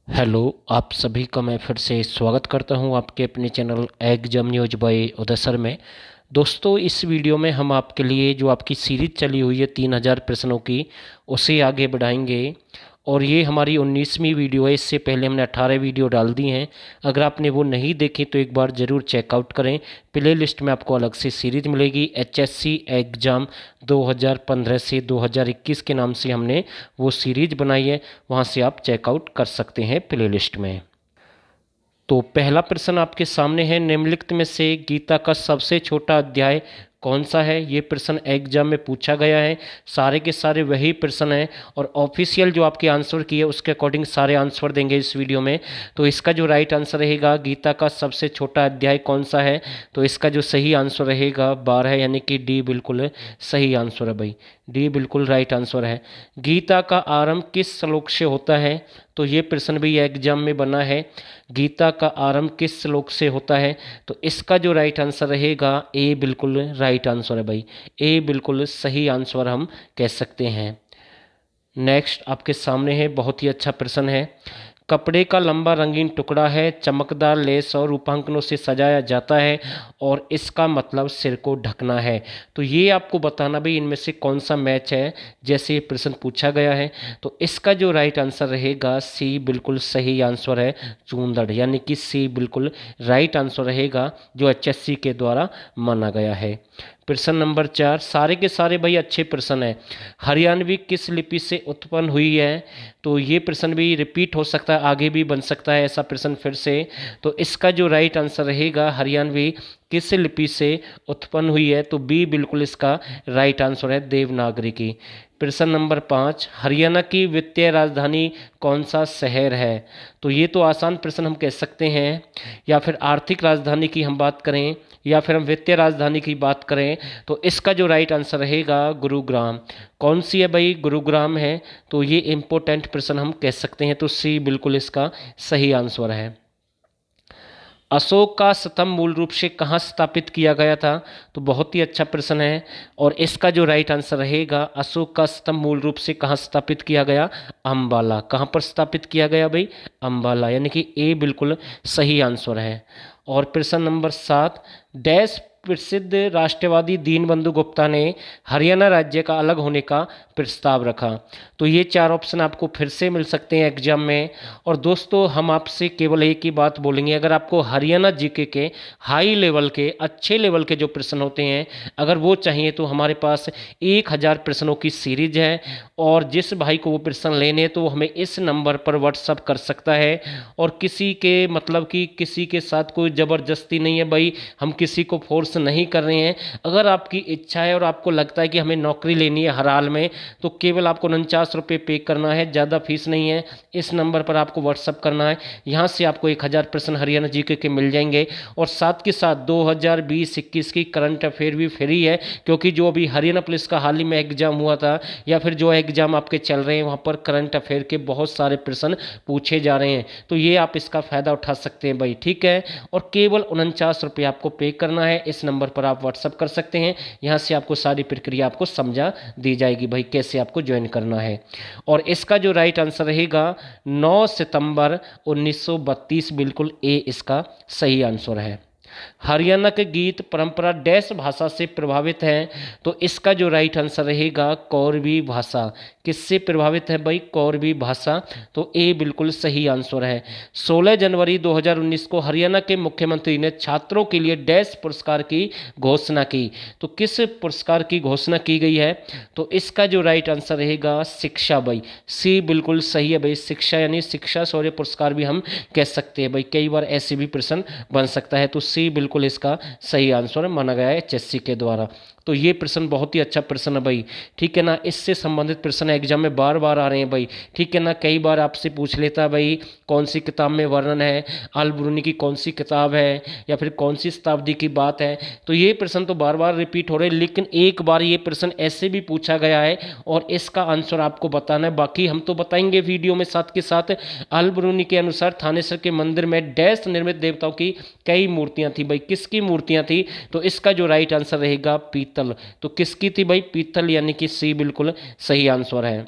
Hello, आप सभी का मैं फिर से स्वागत करता हूं आपके अपने चैनल एग्जाम न्यूज बाय उदय सर में। दोस्तों, इस वीडियो में हम आपके लिए जो आपकी सीरीज चली हुई है 3000 प्रश्नों की, उसे आगे बढ़ाएंगे। और ये हमारी 19वीं वीडियो है। इससे पहले हमने 18 वीडियो डाल दी हैं। अगर आपने वो नहीं देखी तो एक बार ज़रूर चेकआउट करें। प्ले लिस्ट में आपको अलग से सीरीज मिलेगी। एचएससी एग्ज़ाम 2015 से 2021 के नाम से हमने वो सीरीज बनाई है, वहाँ से आप चेकआउट कर सकते हैं प्ले लिस्ट में। तो पहला प्रश्न आपके सामने है, निम्नलिखित में से गीता का सबसे छोटा अध्याय कौन सा है। ये प्रश्न एग्जाम में पूछा गया है। सारे के सारे वही प्रश्न हैं और ऑफिशियल जो आपके आंसर किए उसके अकॉर्डिंग सारे आंसर देंगे इस वीडियो में। तो इसका जो राइट आंसर रहेगा, गीता का सबसे छोटा अध्याय कौन सा है, तो इसका जो सही आंसर रहेगा 12, यानी कि डी बिल्कुल सही आंसर है भाई। डी बिल्कुल राइट आंसर है। गीता का आरंभ किस श्लोक से होता है, तो ये प्रश्न भी एग्जाम में बना है। गीता का आरंभ किस श्लोक से होता है, तो इसका जो राइट आंसर रहेगा ए बिल्कुल राइट आंसर है भाई। ए बिल्कुल सही आंसर हम कह सकते हैं। नेक्स्ट आपके सामने है, बहुत ही अच्छा प्रश्न है। कपड़े का लंबा रंगीन टुकड़ा है, चमकदार लेस और रूपांकनों से सजाया जाता है और इसका मतलब सिर को ढकना है। तो ये आपको बताना भाई इनमें से कौन सा मैच है, जैसे ये प्रश्न पूछा गया है। तो इसका जो राइट आंसर रहेगा सी बिल्कुल सही आंसर है, चूंदड़, यानी कि सी बिल्कुल राइट आंसर रहेगा जो एचएससी के द्वारा माना गया है। प्रश्न नंबर 4, सारे के सारे भाई अच्छे प्रश्न है। हरियाणवी किस लिपि से उत्पन्न हुई है, तो ये प्रश्न भी रिपीट हो सकता है, आगे भी बन सकता है ऐसा प्रश्न फिर से। तो इसका जो राइट आंसर रहेगा, हरियाणवी किस लिपि से उत्पन्न हुई है, तो बी बिल्कुल इसका राइट आंसर है, देवनागरी की। प्रश्न नंबर 5, हरियाणा की वित्तीय राजधानी कौन सा शहर है, तो ये तो आसान प्रश्न हम कह सकते हैं। या फिर आर्थिक राजधानी की हम बात करें या फिर हम वित्तीय राजधानी की बात करें, तो इसका जो राइट आंसर रहेगा गुरुग्राम। कौन सी है भाई, गुरुग्राम है। तो ये इम्पोर्टेंट प्रश्न हम कह सकते हैं, तो सी बिल्कुल इसका सही आंसर है। अशोक का स्तंभ मूल रूप से कहाँ स्थापित किया गया था, तो बहुत ही अच्छा प्रश्न है। और इसका जो राइट आंसर रहेगा, अशोक का स्तंभ मूल रूप से कहाँ स्थापित किया गया, अंबाला। कहाँ पर स्थापित किया गया भाई, अंबाला, यानी कि ए बिल्कुल सही आंसर है। और प्रश्न नंबर 7, डैश प्रसिद्ध राष्ट्रवादी दीनबंधु गुप्ता ने हरियाणा राज्य का अलग होने का प्रस्ताव रखा। तो ये 4 ऑप्शन आपको फिर से मिल सकते हैं एग्जाम में। और दोस्तों, हम आपसे केवल एक ही बात बोलेंगे, अगर आपको हरियाणा जीके के हाई लेवल के अच्छे लेवल के जो प्रश्न होते हैं अगर वो चाहिए, तो हमारे पास 1000 प्रश्नों की सीरीज है। और जिस भाई को वो प्रश्न लेने हैं तो वो हमें इस नंबर पर व्हाट्सअप कर सकता है। और किसी के मतलब कि किसी के साथ कोई ज़बरदस्ती नहीं है भाई, हम किसी को फोर्स नहीं कर रहे हैं। अगर आपकी इच्छा है और आपको लगता है कि हमें नौकरी लेनी है हर हाल में, तो केवल आपको 49 रुपये पे करना है, ज़्यादा फीस नहीं है। इस नंबर पर आपको व्हाट्सअप करना है, यहाँ से आपको 1000 प्रश्न हरियाणा जीके के मिल जाएंगे। और साथ के साथ 2020-21 की करंट अफेयर भी फ्री है, क्योंकि जो अभी हरियाणा पुलिस का हाल ही में एग्जाम हुआ था या फिर जो एग्जाम आपके चल रहे हैं वहाँ पर करंट अफेयर के बहुत सारे प्रश्न पूछे जा रहे हैं। तो ये आप इसका फ़ायदा उठा सकते हैं भाई, ठीक है। और केवल 49 रुपये आपको पे करना है। इस नंबर पर आप व्हाट्सअप कर सकते हैं, यहाँ से आपको सारी प्रक्रिया आपको समझा दी जाएगी भाई, कैसे आपको ज्वाइन करना है। और इसका जो राइट आंसर रहेगा 9 सितंबर 1932, बिल्कुल ए इसका सही आंसर है। हरियाणा के गीत परंपरा डैश भाषा से प्रभावित है, तो इसका जो राइट आंसर रहेगा कौरवी भाषा। किससे प्रभावित है भाई, कौरवी भाषा। तो ए बिल्कुल सही आंसर है। 16 जनवरी 2019 को हरियाणा के मुख्यमंत्री ने छात्रों के लिए डैश पुरस्कार की घोषणा की, तो किस पुरस्कार की घोषणा की गई है, तो इसका जो राइट आंसर रहेगा शिक्षा भाई। सी बिल्कुल सही है भाई, शिक्षा यानी शिक्षा शौर्य पुरस्कार भी हम कह सकते हैं भाई, कई बार ऐसे भी प्रश्न बन सकता है। तो सी बिल्कुल इसका सही आंसर माना गया है एचएससी के द्वारा। तो ये प्रश्न बहुत ही अच्छा प्रश्न है भाई, ठीक है ना। इससे संबंधित प्रश्न एग्जाम में बार बार आ रहे हैं भाई, ठीक है ना। कई बार आपसे पूछ लेता है भाई कौन सी किताब में वर्णन है, अल ब्रूनी की कौन सी किताब है, या फिर कौन सी शताब्दी की बात है। तो ये प्रश्न तो बार बार रिपीट हो रहे हैं, लेकिन एक बार ये प्रश्न ऐसे भी पूछा गया है और इसका आंसर आपको बताना है। बाकी हम तो बताएंगे वीडियो में साथ के साथ। अल ब्रूनी के अनुसार थानेसर के मंदिर में डैश निर्मित देवताओं की कई मूर्तियां थी भाई, किसकी मूर्तियां थी, तो इसका जो राइट आंसर रहेगा पीतल। तो किसकी थी भाई, पीतल, यानी कि सी बिल्कुल सही आंसर है।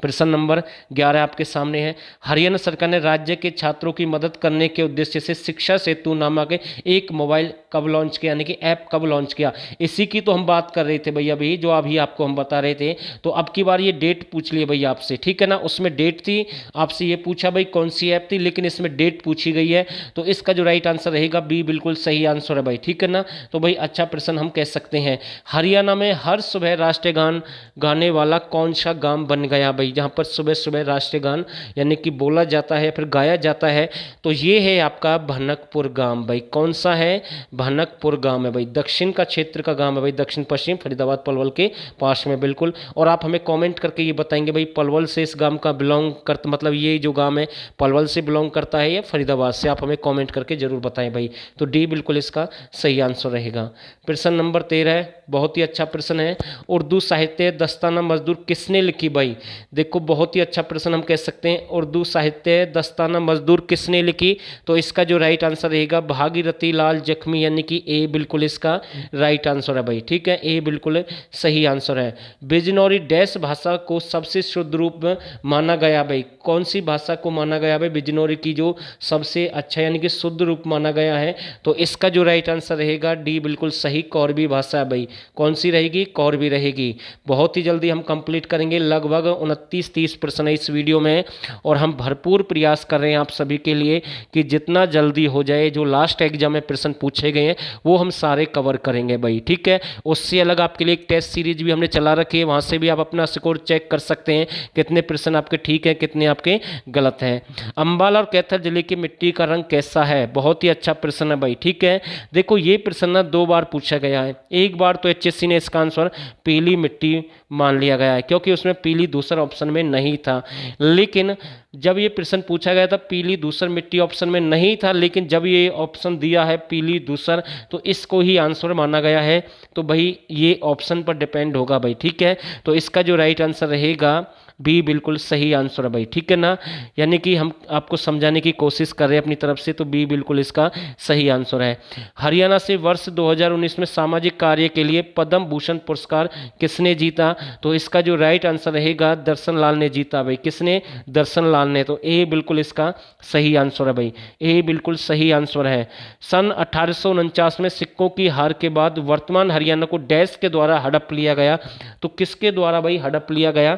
प्रश्न नंबर 11 आपके सामने है। हरियाणा सरकार ने राज्य के छात्रों की मदद करने के उद्देश्य से शिक्षा सेतु नामक एक मोबाइल कब लॉन्च किया, यानी कि ऐप कब लॉन्च किया। इसी की तो हम बात कर रहे थे भैया, अभी जो अभी आपको हम बता रहे थे। तो अब की बार ये डेट पूछ लिए भैया आपसे, ठीक है ना। उसमें डेट थी, आपसे ये पूछा भाई कौन सी ऐप थी, लेकिन इसमें डेट पूछी गई है। तो इसका जो राइट आंसर रहेगा बी बिल्कुल सही आंसर है भाई, ठीक है ना। तो भाई अच्छा प्रश्न हम कह सकते हैं। हरियाणा में हर सुबह राष्ट्रीय गान गाने वाला कौन सा गांव बन गया भाई, जहाँ पर सुबह सुबह राष्ट्रीय गान यानी कि बोला जाता है फिर गाया जाता है। तो ये है आपका भनकपुर गांव भाई। कौन सा है, भनकपुर गांव है भाई, दक्षिण का क्षेत्र का गांव है भाई, दक्षिण पश्चिम फरीदाबाद पलवल के पास में बिल्कुल। और आप हमें कमेंट करके ये बताएंगे भाई पलवल से इस गांव का बिलोंग करता, मतलब ये जो गांव है पलवल से बिलोंग करता है या फरीदाबाद से, आप हमें कमेंट करके जरूर बताएं भाई। तो डी बिल्कुल इसका सही आंसर रहेगा। प्रश्न नंबर 13 बहुत ही अच्छा प्रश्न है। उर्दू साहित्य दस्ताना मजदूर किसने लिखी भाई। देखो बहुत ही अच्छा प्रश्न हम कह सकते हैं। उर्दू साहित्य दस्ताना मजदूर किसने लिखी, तो इसका जो राइट आंसर रहेगा भागीरथी लाल जख्मी, यानी कि ए बिल्कुल इसका राइट आंसर है भाई, ठीक है। ए बिल्कुल सही आंसर है। बिजनौरी डैश भाषा को सबसे शुद्ध रूप माना गया भाई। कौन सी भाषा को माना गया भाई बिजनौरी की जो सबसे अच्छा यानी कि शुद्ध रूप माना गया है। तो इसका जो राइट आंसर रहेगा डी बिल्कुल सही कौरवी भाषा है भाई। कौन सी रहेगी, कौरवी रहेगी। बहुत ही जल्दी हम कंप्लीट करेंगे, लगभग 29-30 प्रश्न है इस वीडियो में, और हम भरपूर प्रयास कर रहे हैं आप सभी के लिए कि जितना जल्दी हो जाए जो लास्ट एग्जाम में प्रश्न पूछे गए हैं वो हम सारे कवर करेंगे भाई, ठीक है। उससे अलग आपके लिए एक टेस्ट सीरीज भी हमने चला रखी है, वहाँ से भी आप अपना स्कोर चेक कर सकते हैं कितने प्रश्न आपके ठीक हैं कितने आपके गलत हैं। अंबाला और कैथल जिले की मिट्टी का रंग कैसा है, बहुत ही अच्छा प्रश्न है भाई, ठीक है। देखो ये प्रश्न ना 2 बार पूछा गया है। एक बार तो HSC ने इसका आंसर पीली मिट्टी मान लिया गया है क्योंकि उसमें पीली दूसरा ऑप्शन में नहीं था। लेकिन जब ये प्रश्न पूछा गया था पीली दूसर मिट्टी ऑप्शन में नहीं था, लेकिन जब ये ऑप्शन दिया है पीली दूसर तो इसको ही आंसर माना गया है। तो भाई ये ऑप्शन पर डिपेंड होगा भाई, ठीक है। तो इसका जो राइट आंसर रहेगा बी बिल्कुल सही आंसर है भाई, ठीक है ना। यानी कि हम आपको समझाने की कोशिश कर रहे हैं अपनी तरफ से, तो बी बिल्कुल इसका सही आंसर है। हरियाणा से वर्ष 2019 में सामाजिक कार्य के लिए पद्म भूषण पुरस्कार किसने जीता, तो इसका जो राइट आंसर रहेगा दर्शन लाल ने जीता भाई। किसने, दर्शन लाल ने। तो ए बिल्कुल इसका सही आंसर है भाई, ए बिल्कुल सही आंसर है। सन 1849 में सिक्कों की हार के बाद वर्तमान हरियाणा को डैश के द्वारा हड़प लिया गया, तो किसके द्वारा भाई हड़प लिया गया,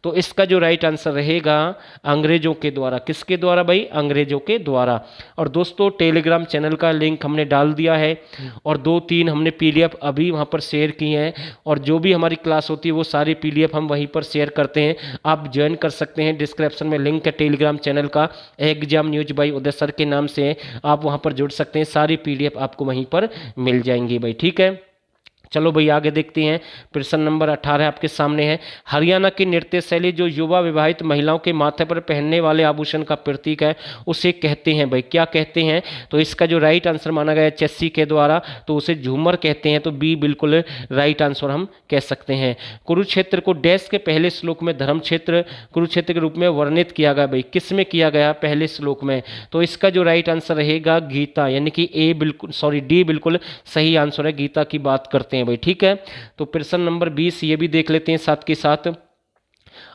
तो इसका जो राइट आंसर रहेगा अंग्रेजों के द्वारा। किसके द्वारा भाई, अंग्रेजों के द्वारा। और दोस्तों टेलीग्राम चैनल का लिंक हमने डाल दिया है और 2-3 हमने PDF अभी वहाँ पर शेयर की हैं, और जो भी हमारी क्लास होती है वो सारी PDF हम वहीं पर शेयर करते हैं, आप ज्वाइन कर सकते हैं। डिस्क्रिप्शन में लिंक है टेलीग्राम चैनल का, एग्जाम न्यूज बाय उदय सर के नाम से, आप वहाँ पर जुड़ सकते हैं। सारी PDF आपको वहीं पर मिल जाएंगी भाई, ठीक है। चलो भाई आगे देखते हैं। प्रश्न नंबर 18 आपके सामने है। हरियाणा की नृत्य शैली जो युवा विवाहित महिलाओं के माथे पर पहनने वाले आभूषण का प्रतीक है उसे कहते हैं भाई, क्या कहते हैं, तो इसका जो राइट आंसर माना गया HSC के द्वारा तो उसे झूमर कहते हैं। तो बी बिल्कुल राइट आंसर हम कह सकते हैं। कुरुक्षेत्र को डैश के पहले श्लोक में धर्म क्षेत्र कुरुक्षेत्र के रूप में वर्णित किया गया भाई। किस में किया गया, पहले श्लोक में। तो इसका जो राइट आंसर रहेगा गीता, यानी कि डी बिल्कुल सही आंसर है, गीता की बात करते हैं भाई, ठीक है। तो प्रश्न नंबर 20 ये भी देख लेते हैं साथ के साथ।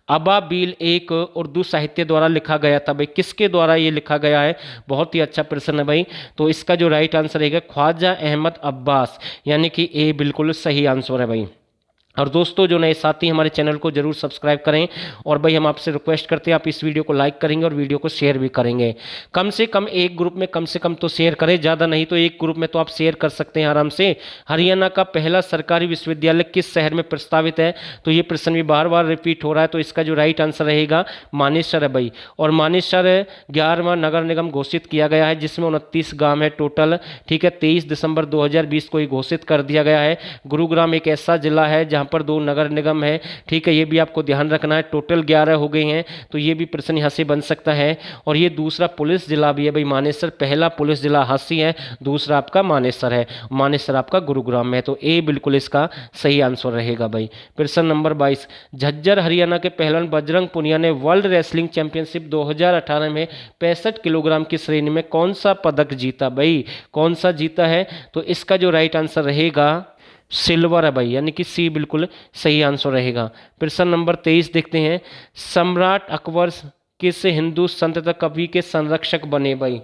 अबाबील एक उर्दू साहित्य द्वारा लिखा गया था भाई, किसके द्वारा ये लिखा गया है, बहुत ही अच्छा प्रश्न है भाई। तो इसका जो राइट आंसर रहेगा ख्वाजा अहमद अब्बास, यानी कि ए बिल्कुल सही आंसर है भाई। और दोस्तों जो नए साथी हमारे चैनल को जरूर सब्सक्राइब करें, और भाई हम आपसे रिक्वेस्ट करते हैं आप इस वीडियो को लाइक करेंगे और वीडियो को शेयर भी करेंगे। कम से कम एक ग्रुप में कम से कम तो शेयर करें, ज़्यादा नहीं तो एक ग्रुप में तो आप शेयर कर सकते हैं आराम से। हरियाणा का पहला सरकारी विश्वविद्यालय किस शहर में प्रस्तावित है, तो ये प्रश्न भी बार बार रिपीट हो रहा है। तो इसका जो राइट आंसर रहेगा मानेसर है भाई। और मानेसर 11वां नगर निगम घोषित किया गया है जिसमें 29 गाँव है टोटल, ठीक है। 23 दिसंबर 2020 को ही घोषित कर दिया गया है। गुरुग्राम एक ऐसा जिला है जहाँ पर 2 नगर निगम है, ठीक है। ये भी आपको ध्यान रखना है, टोटल 11 हो गए हैं। तो ये भी प्रश्न यहाँ से बन सकता है। और ये दूसरा पुलिस जिला भी है भाई, मानेसर पहला पुलिस जिला हांसी है, दूसरा आपका मानेसर है। मानेसर आपका गुरुग्राम में है। तो ए बिल्कुल इसका सही आंसर रहेगा भाई। प्रश्न नंबर 22, झज्जर हरियाणा के पहलवान बजरंग पुनिया ने वर्ल्ड रेसलिंग चैंपियनशिप 2018 में 65 किलोग्राम की श्रेणी में कौन सा पदक जीता भाई, कौन सा जीता है, तो इसका जो राइट आंसर रहेगा सिल्वर है भाई, यानी कि सी बिल्कुल सही आंसर रहेगा। प्रश्न नंबर 23 देखते हैं, सम्राट अकबर किस हिंदू संत तथा कवि के संरक्षक बने भाई।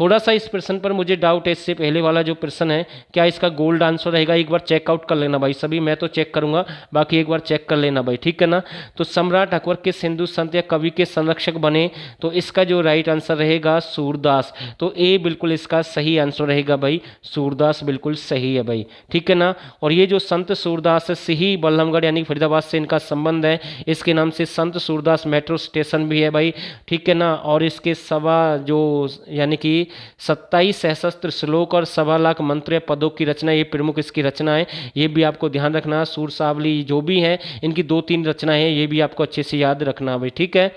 थोड़ा सा इस प्रश्न पर मुझे डाउट है, इससे पहले वाला जो प्रश्न है क्या इसका गोल्ड आंसर रहेगा, एक बार चेकआउट कर लेना भाई सभी, मैं तो चेक करूंगा, बाकी एक बार चेक कर लेना भाई, ठीक है ना। तो सम्राट अकबर किस हिंदू संत या कवि के संरक्षक बने, तो इसका जो राइट आंसर रहेगा सूरदास। तो ए बिल्कुल इसका सही आंसर रहेगा भाई, सूरदास बिल्कुल सही है भाई, ठीक है ना। और ये जो संत सूरदास है, सिही बल्लभगढ़ यानी फरीदाबाद से इनका संबंध है, इसके नाम से संत सूरदास मेट्रो स्टेशन भी है भाई, ठीक है ना। और इसके सवा जो यानी कि 27 सहस्त्र श्लोक और 1.25 मंत्र या पदों की रचना, ये प्रमुख इसकी रचना है, ये भी आपको ध्यान रखना। सूरसावली जो भी है इनकी 2-3 रचनाएं हैं, ये भी आपको अच्छे से याद रखना भाई, ठीक है।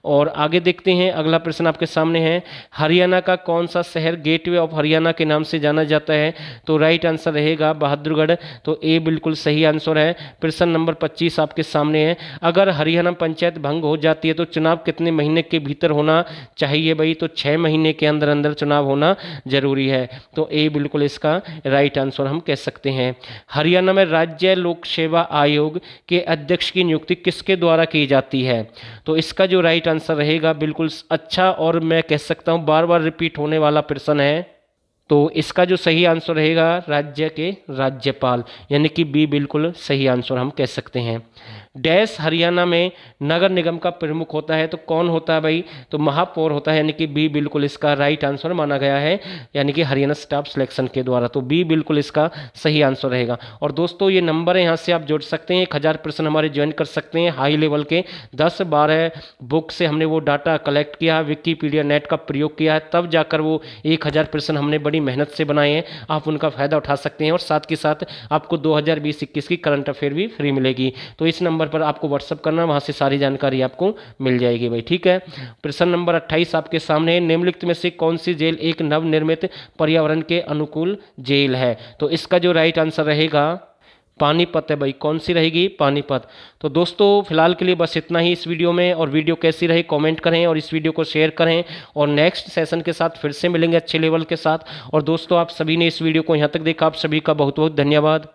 और आगे देखते हैं, अगला प्रश्न आपके सामने है, हरियाणा का कौन सा शहर गेटवे ऑफ हरियाणा के नाम से जाना जाता है, तो राइट आंसर रहेगा बहादुरगढ़। तो ए बिल्कुल सही आंसर है। प्रश्न नंबर 25 आपके सामने है, अगर हरियाणा पंचायत भंग हो जाती है तो चुनाव कितने महीने के भीतर होना चाहिए भाई, तो 6 महीने के अंदर अंदर चुनाव होना जरूरी है। तो ए बिल्कुल इसका राइट आंसर हम कह सकते हैं। हरियाणा में राज्य लोक सेवा आयोग के अध्यक्ष की नियुक्ति किसके द्वारा की जाती है, तो इसका जो राइट आंसर रहेगा बिल्कुल अच्छा, और मैं कह सकता हूं बार बार रिपीट होने वाला प्रश्न है, तो इसका जो सही आंसर रहेगा राज्य के राज्यपाल, यानी कि बी बिल्कुल सही आंसर हम कह सकते हैं। डैश हरियाणा में नगर निगम का प्रमुख होता है, तो कौन होता है भाई, तो महापौर होता है, यानी कि बी बिल्कुल इसका राइट आंसर माना गया है, यानी कि हरियाणा स्टाफ सिलेक्शन के द्वारा, तो बी बिल्कुल इसका सही आंसर रहेगा। और दोस्तों ये नंबर है, यहाँ से आप जोड़ सकते हैं, 1000 प्रश्न हमारे ज्वाइन कर सकते हैं, हाई लेवल के 10-12 बुक से हमने वो डाटा कलेक्ट किया, विकीपीडिया नेट का प्रयोग किया है, तब जाकर वो 1000 प्रश्न हमने बड़ी मेहनत से बनाए हैं, आप उनका फायदा उठा सकते हैं। और साथ के साथ आपको 2020-21 की करंट अफेयर भी फ्री मिलेगी, तो इस नंबर पर आपको व्हाट्सअप करना, वहां से सारी जानकारी आपको मिल जाएगी भाई, ठीक है। प्रश्न नंबर 28 आपके सामने है, निम्नलिखित में से कौन सी जेल एक नवनिर्मित पर्यावरण के अनुकूल जेल है, तो इसका जो राइट आंसर रहेगा पानीपत है भाई, कौन सी रहेगी, पानीपत। तो दोस्तों फिलहाल के लिए बस इतना ही इस वीडियो में, और वीडियो कैसी रही कमेंट करें और इस वीडियो को शेयर करें, और नेक्स्ट सेशन के साथ फिर से मिलेंगे अच्छे लेवल के साथ। और दोस्तों आप सभी ने इस वीडियो को यहाँ तक देखा, आप सभी का बहुत बहुत धन्यवाद।